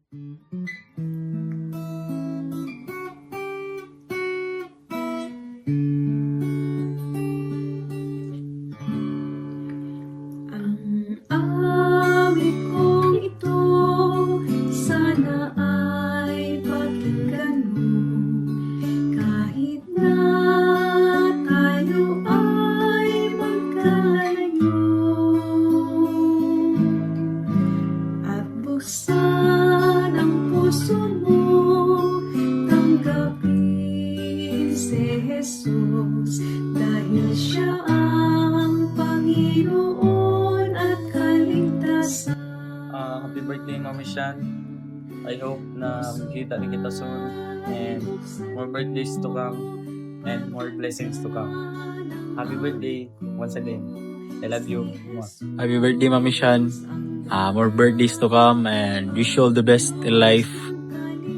Ang awit kong ito, sana ay pakinggan mo, kahit na tayo ay magkalayo, at buksan ang puso mo, tanggapin si Jesus, dahil siya ang Panginoon at kaligtasan. Happy birthday, Mami Shan. I hope na makita ni kita soon and more birthdays to come and more blessings to come. Happy birthday once again. I love you. Happy birthday, Mami Shan. More birthdays to come and wish you all the best in life.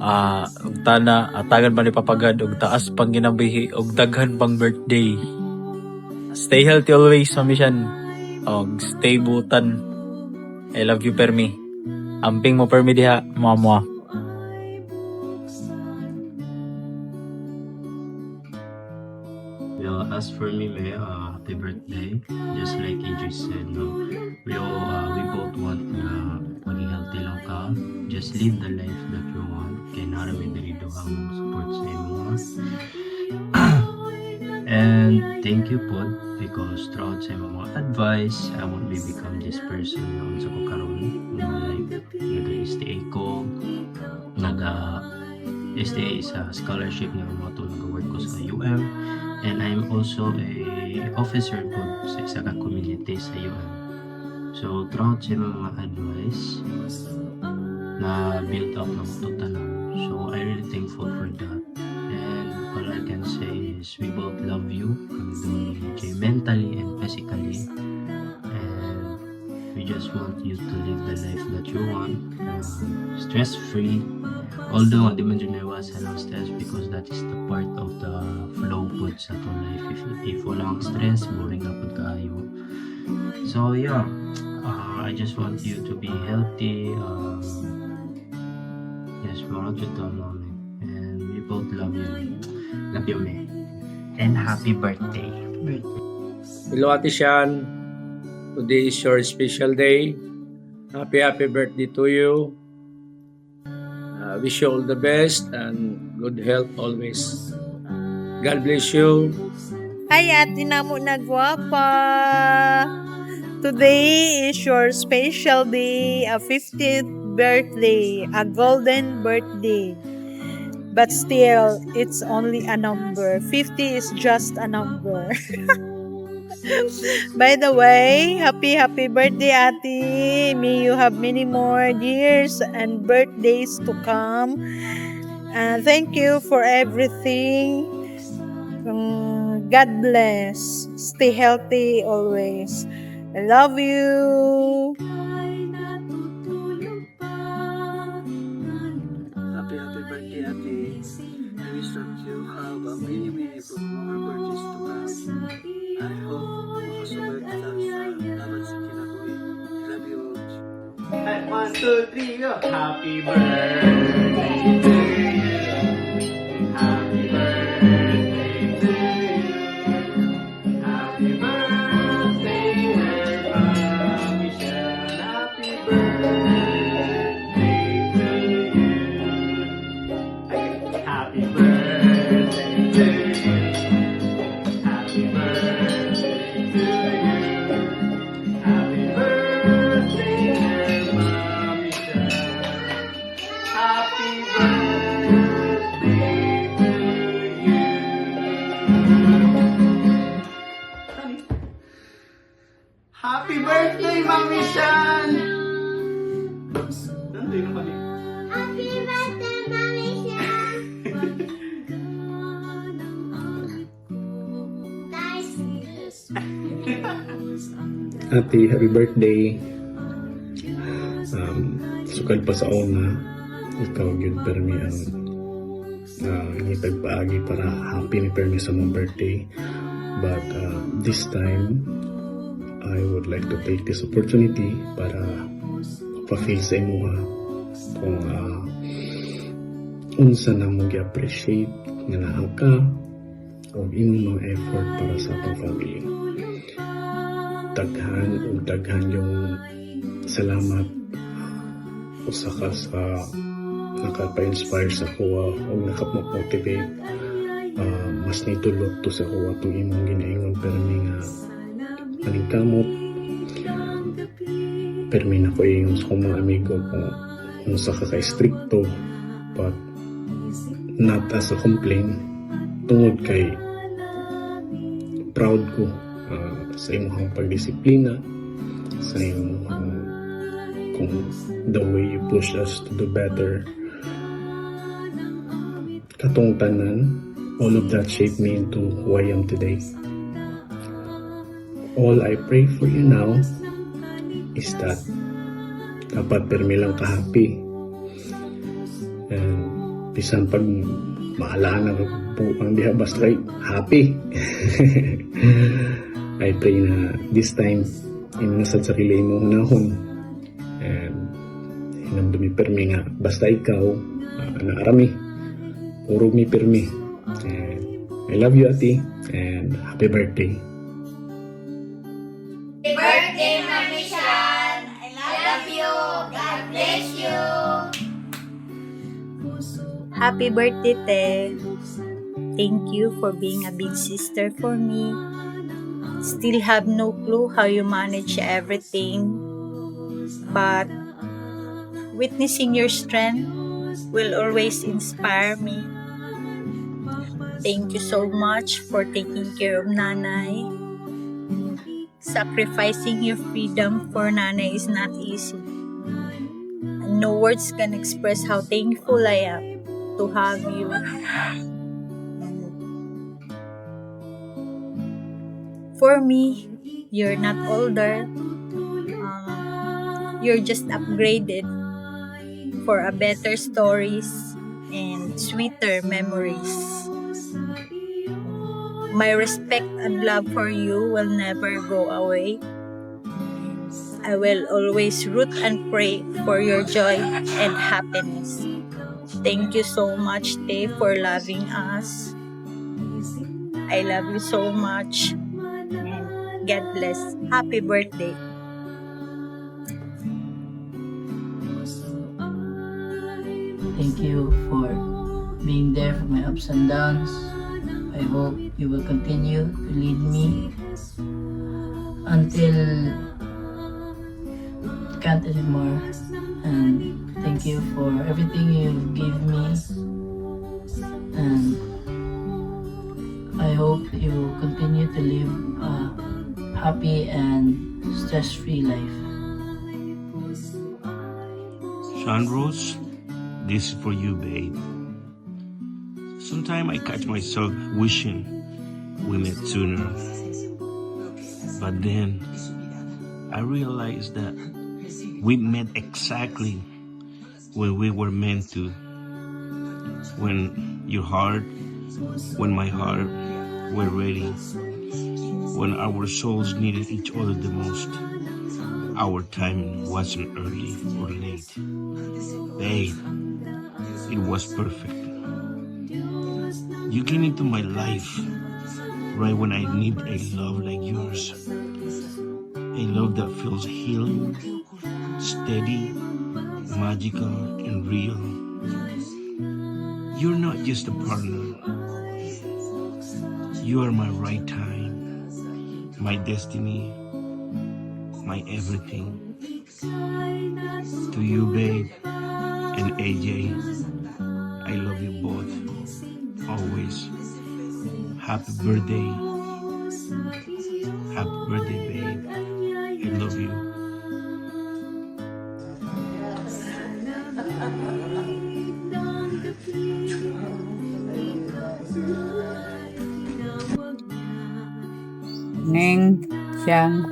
Ug tana atagan pa ni papagad ug taas pang ginabuhi ug daghan pang birthday. Stay healthy always, Mami Shan. Og stay butan. I love you, Permi. Amping mo, Permi, diha. Mama. Well, as for me, May, happy birthday. Just like AJ said, no, we both want na maging healthy lang ka. Just live the life that you want. Kaya naramid na rin ang support sa imo. And thank you po because throughout sa mga advice, I won't be become this person na sa ko karon. Like, nag-STA ko, nag-STA sa scholarship na mga to nag-work ko sa UM. And I'm also a officer po sa isa ka community sa UM. So, throughout sa mga advice na build up ng totalan. So, I really thankful for that. And all I can say is we both love you. Kami doon ni mentally and physically. And we just want you to live the life that you want. Stress-free. Although, hindi man dyan naiwasan ang stress because that is the part of the flow po sa to life. If walang stress, boring na po kaayo. So, yeah. I just want you to be healthy. Yes, mga to mommy. And we both love you. Love you, me. And happy birthday. Hello, Ate Shan. Today is your special day. Happy birthday to you. Wish you all the best and good health always. God bless you. Hi, Ate Namo na gwapa. Today is your special day, a 50th birthday, a golden birthday. But still, it's only a number. 50 is just a number. By the way, happy birthday, Ate. May you have many more years and birthdays to come. Thank you for everything. God bless. Stay healthy always. I love you. Happy birthday, Ate. I wish that you have a many more birthdays to come. I hope makasabay ka lang sa laban sa kinabuhi. Love you all. 1, 2, 3, go! Happy birthday to you. Happy birthday to you. Happy birthday, dear Mami Shan. Happy birthday to you. Happy birthday to you. Happy birthday to you. Happy birthday, dear Mami Shan. Happy birthday to you. Happy birthday, Mami Shan! Nandun yung kami. Happy birthday, Mami Shan! Ate, happy birthday. Sukad pa sa una, ikaw yun permi ang ngitag paagi para happy ni permi sa mong birthday. But this time, I would like to take this opportunity para pa-feel sa imo kung unsa na mo gi-appreciate nga naa ka o imong mga effort para sa atong family. Daghan yung salamat usa ka sa nakapa-inspire sa kuha o nakapa-motivate mas nitulot to sa kuha itong imong ginaingon permi nga paningkamot permi na ko yung sa mga amigo kung sa ka-stricto but not as a complaint tungod kay proud ko sa imong pagdisiplina sa imong kung the way you push us to do better katong tanan, all of that shaped me into who I am today. All I pray for you now is that dapat permi lang ka happy and bisan pag maalaan na ang diha basta kay happy. I pray na this time inasad sa sarili mo hunahon and hinamdumi permi nga basta ikaw naarami urog mi permi and I love you ati and happy birthday. Happy birthday, Mami Shan! I love you! God bless you! Happy birthday, Te. Thank you for being a big sister for me. Still have no clue how you manage everything, but witnessing your strength will always inspire me. Thank you so much for taking care of Nanay. Sacrificing your freedom for Nanay is not easy. And no words can express how thankful I am to have you. For me, you're not older. You're just upgraded for a better stories and sweeter memories. My respect and love for you will never go away. I will always root and pray for your joy and happiness. Thank you so much, Te, for loving us. I love you so much. And God bless. Happy birthday. Thank you for being there for my ups and downs. I hope you will continue to lead me until can't anymore. And thank you for everything you give me. And I hope you continue to live a happy and stress-free life. Sean Rose, this is for you, babe. Sometimes I catch myself wishing we met sooner. But then I realized that we met exactly when we were meant to. When your heart, when my heart were ready. When our souls needed each other the most. Our time wasn't early or late. Babe, it was perfect. You came into my life right when I need a love like yours. A love that feels healing, steady, magical, and real. You're not just a partner. You are my right time, my destiny, my everything. To you, babe, and AJ, I love you both, always. Happy birthday. Happy birthday, babe. I love you. Ning siyang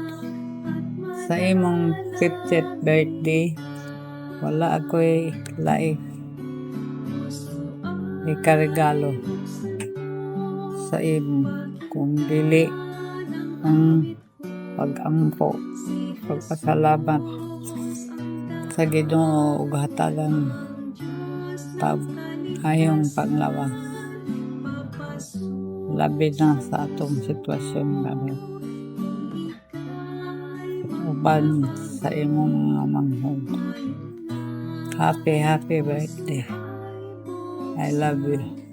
sa imong 50th birthday wala ako'y laik ikarigalo sa imo kung dili ang pag-ampo pagpasalamat sa Ginoo ug hatagan tab ayong panglawas. Labi na sa atong sitwasyon kami. Uban sa imong mga manghod. Happy birthday. I love you.